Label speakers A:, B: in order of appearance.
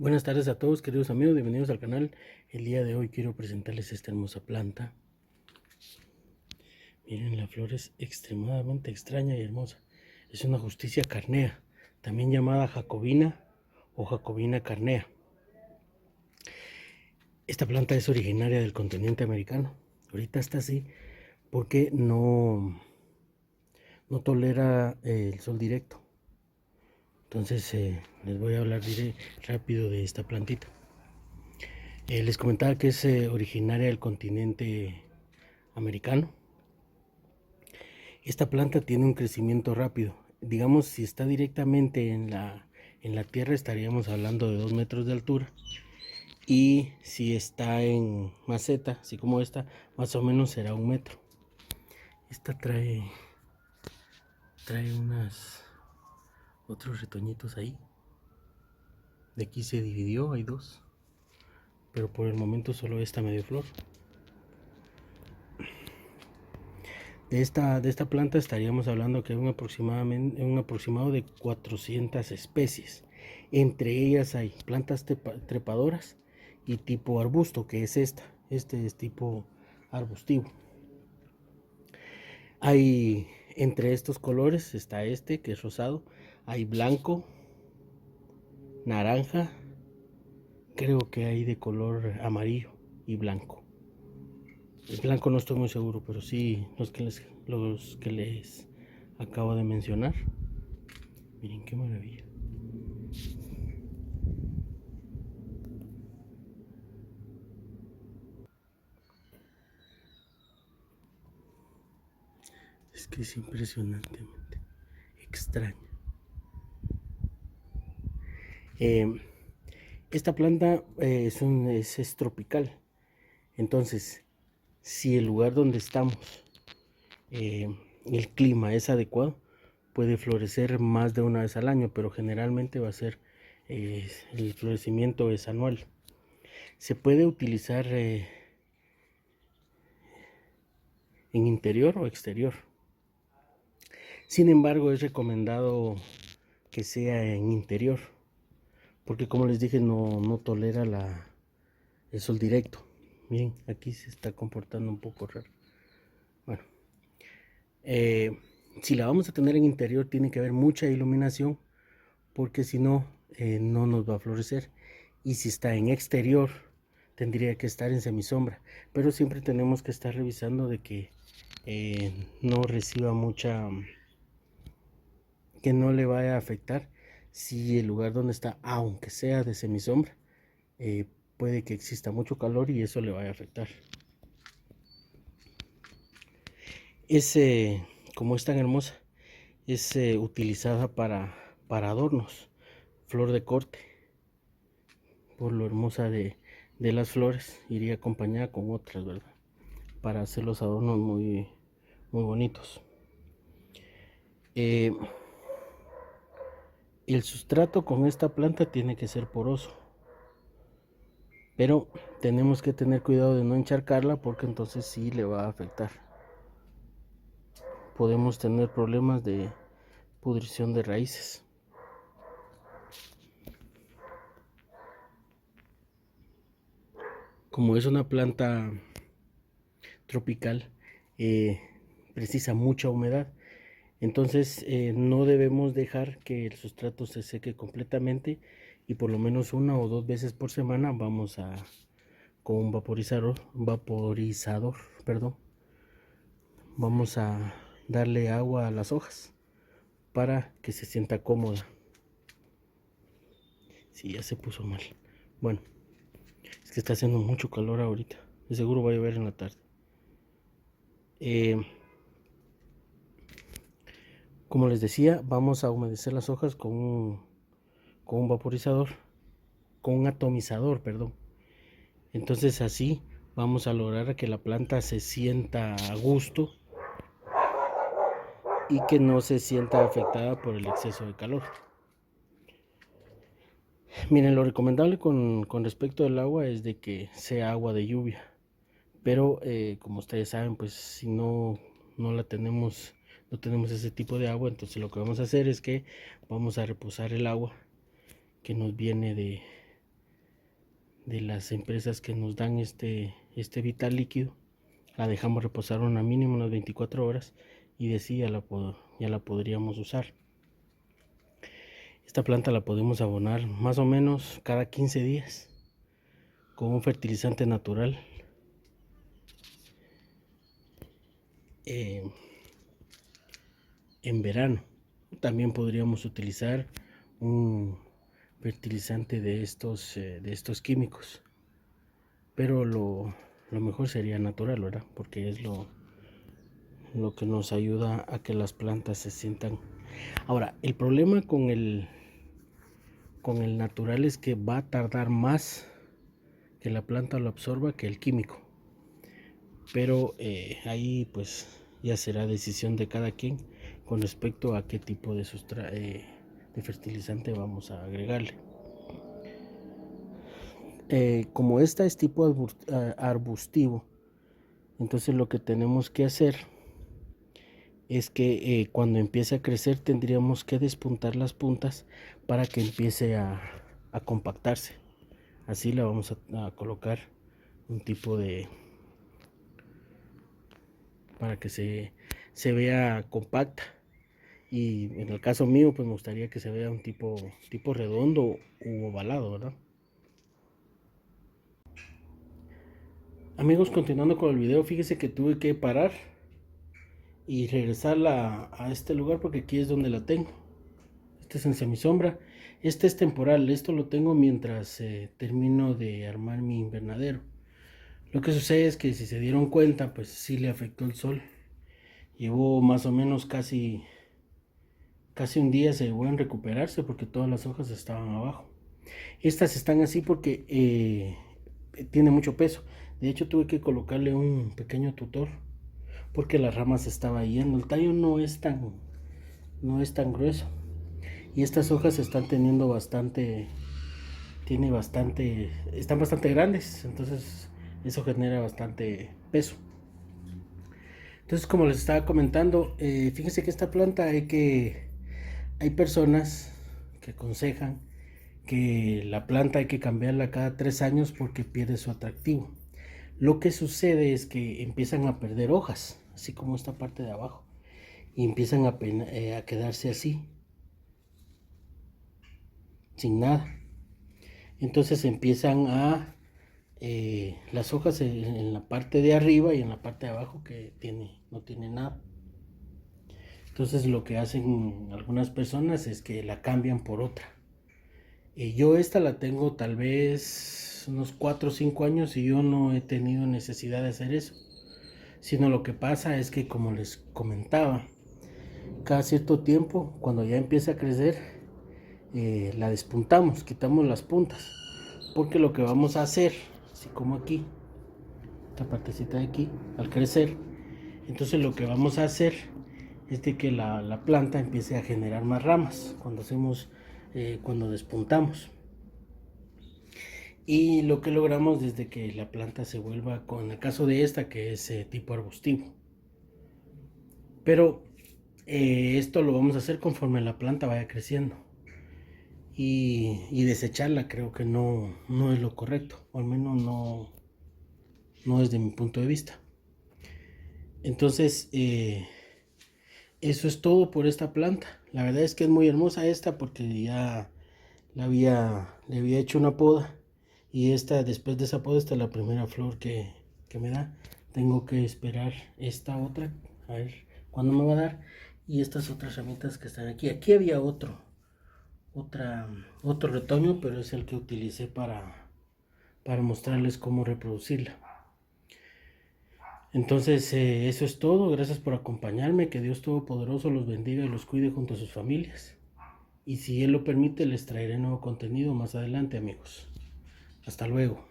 A: Buenas tardes a todos, queridos amigos, bienvenidos al canal. El día de hoy quiero presentarles esta hermosa planta. Miren, la flor es extremadamente extraña y hermosa. Es una justicia carnea, también llamada jacobina o jacobina carnea. Esta planta es originaria del continente americano. Ahorita está así porque no tolera el sol directo. Entonces les voy a hablar rápido de esta plantita. Les comentaba que es originaria del continente americano. Esta planta tiene un crecimiento rápido. Digamos, si está directamente en la tierra, estaríamos hablando de 2 metros de altura. Y si está en maceta, así como esta, más o menos será 1 metro. Esta trae otros retoñitos ahí. De aquí se dividió, hay 2. Pero por el momento solo esta medio flor. De esta planta estaríamos hablando que hay un aproximado de 400 especies. Entre ellas hay plantas trepadoras y tipo arbusto, que es esta. Este es tipo arbustivo. Hay entre estos colores, está este que es rosado, hay blanco, naranja, creo que hay de color amarillo y blanco. El blanco no estoy muy seguro, pero sí los que les acabo de mencionar. Miren qué maravilla. Es que es impresionantemente extraña. Esta planta es tropical. Entonces, si el lugar donde estamos, el clima es adecuado, puede florecer más de una vez al año, pero generalmente va a ser, el florecimiento es anual. Se puede utilizar en interior o exterior. Sin embargo, es recomendado que sea en interior, porque como les dije, no tolera el sol directo. Miren, aquí se está comportando un poco raro. Bueno, si la vamos a tener en interior, tiene que haber mucha iluminación, porque si no, no nos va a florecer. Y si está en exterior, tendría que estar en semisombra, pero siempre tenemos que estar revisando de que no reciba que no le vaya a afectar si el lugar donde está, aunque sea de semisombra, puede que exista mucho calor y eso le vaya a afectar. Como es tan hermosa, es utilizada para adornos, flor de corte. Por lo hermosa de las flores, iría acompañada con otras, ¿verdad? Para hacer los adornos muy bonitos. El sustrato con esta planta tiene que ser poroso, pero tenemos que tener cuidado de no encharcarla, porque entonces sí le va a afectar. Podemos tener problemas de pudrición de raíces. Como es una planta tropical, precisa mucha humedad. Entonces no debemos dejar que el sustrato se seque completamente, y por lo menos 1 o 2 veces por semana vamos a, con un vaporizador, perdón, vamos a darle agua a las hojas para que se sienta cómoda. Sí, ya se puso mal. Bueno, es que está haciendo mucho calor ahorita. De seguro va a llover en la tarde. Como les decía, vamos a humedecer las hojas con un vaporizador, con un atomizador, perdón. Entonces así vamos a lograr que la planta se sienta a gusto y que no se sienta afectada por el exceso de calor. Miren, lo recomendable con respecto al agua es de que sea agua de lluvia, pero como ustedes saben, pues si no la tenemos, no tenemos ese tipo de agua, entonces lo que vamos a hacer es que vamos a reposar el agua que nos viene de las empresas que nos dan este vital líquido. La dejamos reposar una mínimo unas 24 horas y de sí ya la podríamos usar. Esta planta la podemos abonar más o menos cada 15 días con un fertilizante natural. En verano también podríamos utilizar un fertilizante de estos químicos, pero lo mejor sería natural, ¿verdad? Porque es lo que nos ayuda a que las plantas se sientan. Ahora, el problema con el natural es que va a tardar más que la planta lo absorba que el químico, pero ahí pues ya será decisión de cada quien con respecto a qué tipo de fertilizante vamos a agregarle. Como esta es tipo arbustivo, entonces lo que tenemos que hacer es que cuando empiece a crecer tendríamos que despuntar las puntas para que empiece a compactarse. Así la vamos a colocar un tipo de, para que se vea compacta. Y en el caso mío pues me gustaría que se vea un tipo redondo u ovalado, ¿verdad? Amigos, continuando con el video, fíjese que tuve que parar y regresarla a este lugar porque aquí es donde la tengo. Este es en semisombra. Este es temporal, esto lo tengo mientras termino de armar mi invernadero. Lo que sucede es que si se dieron cuenta, pues sí le afectó el sol. Llevó más o menos casi un día se llevó en recuperarse porque todas las hojas estaban abajo. Estas están así porque tiene mucho peso. De hecho tuve que colocarle un pequeño tutor porque las ramas se estaba yendo. El tallo no es tan grueso y estas hojas están teniendo están bastante grandes, entonces eso genera bastante peso. Entonces, como les estaba comentando, fíjense que esta planta hay personas que aconsejan que la planta hay que cambiarla cada 3 años porque pierde su atractivo. Lo que sucede es que empiezan a perder hojas, así como esta parte de abajo, y empiezan a quedarse así, sin nada. Entonces empiezan las hojas en la parte de arriba y en la parte de abajo que no tiene nada. Entonces lo que hacen algunas personas es que la cambian por otra. Yo esta la tengo tal vez unos 4 o 5 años y yo no he tenido necesidad de hacer eso. Sino lo que pasa es que, como les comentaba, cada cierto tiempo, cuando ya empieza a crecer, la despuntamos, quitamos las puntas. Porque lo que vamos a hacer, así como aquí, esta partecita de aquí, al crecer, entonces lo que vamos a hacer es de que la planta empiece a generar más ramas cuando despuntamos. Y lo que logramos desde que la planta se vuelva, con el caso de esta que es tipo arbustivo. Pero esto lo vamos a hacer conforme la planta vaya creciendo. Y desecharla creo que no es lo correcto, o al menos no desde mi punto de vista. Entonces eso es todo por esta planta. La verdad es que es muy hermosa esta porque ya le había hecho una poda, y después de esa poda, esta es la primera flor que me da. Tengo que esperar esta otra, a ver cuándo me va a dar, y estas otras ramitas que están aquí. Aquí había otro retoño, pero es el que utilicé para mostrarles cómo reproducirla. Entonces eso es todo. Gracias por acompañarme. Que Dios Todopoderoso los bendiga y los cuide junto a sus familias. Y si Él lo permite, les traeré nuevo contenido más adelante, amigos. Hasta luego.